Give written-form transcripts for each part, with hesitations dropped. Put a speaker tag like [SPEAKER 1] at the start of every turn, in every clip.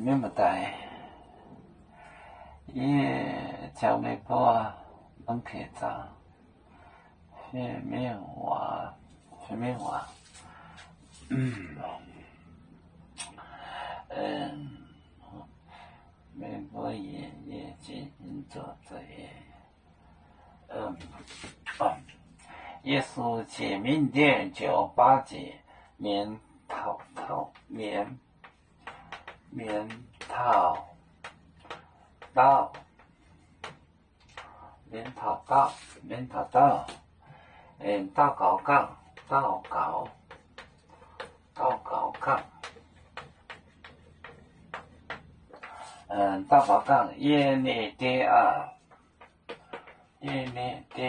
[SPEAKER 1] 明白。叫你波能可咋？学面话，美国业绩做这业，耶稣解民店98节，棉套道，棉套道，祷告杠，祷告杠，耶内德啊，耶内德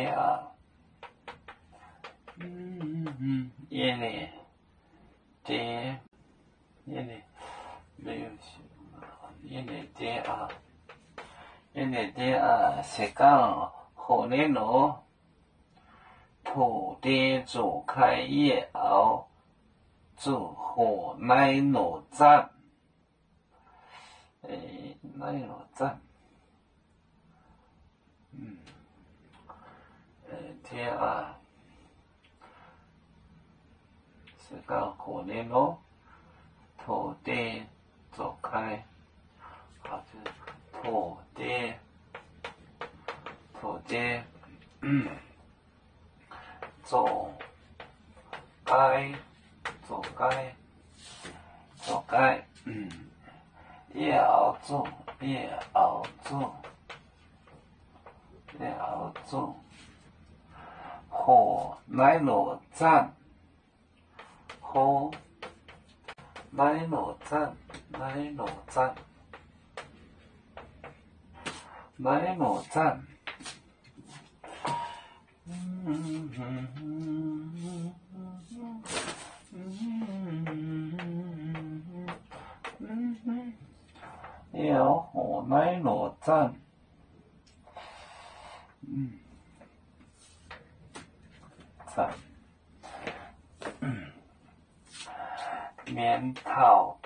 [SPEAKER 1] 啊，是讲后年咯，土地做开业后，做河内罗站，是讲后年咯，土地做开，好就是土地，做该，也要做，河内罗站，要河内罗站，棉套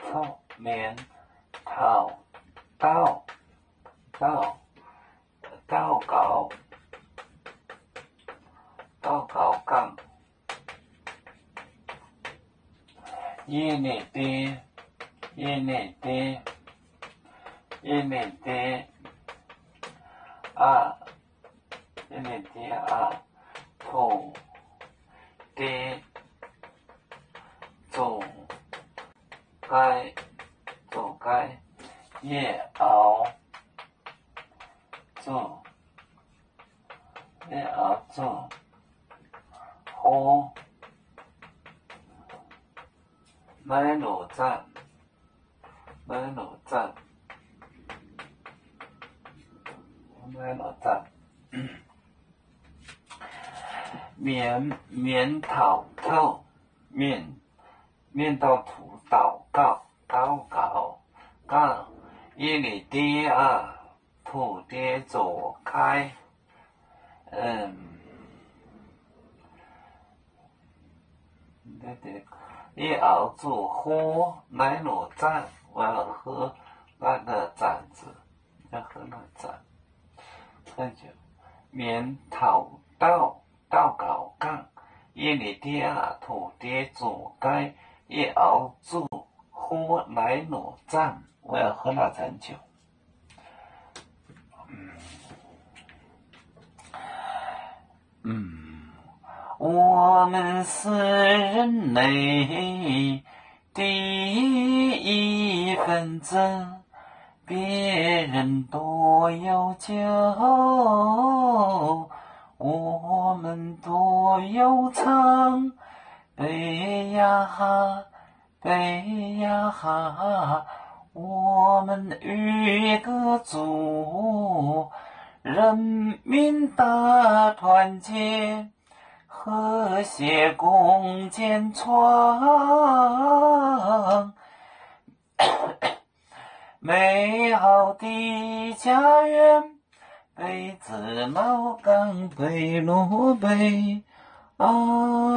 [SPEAKER 1] 道，祷告杠，耶内德啊，土地做该，也要做，河内罗站，面到土祷告，耶利地啊，土地做开，也要做河内罗站，我要喝那个站子，很久，面祷告杠，耶利地啊，土地做开，也要做河内罗站，我要喝那站酒。我们是人类第一份子，别人多有酒，我们多有唱，悲呀哈，我们与歌足，人民大团结，和谐共建创美好的家园，北自老港北路北啊。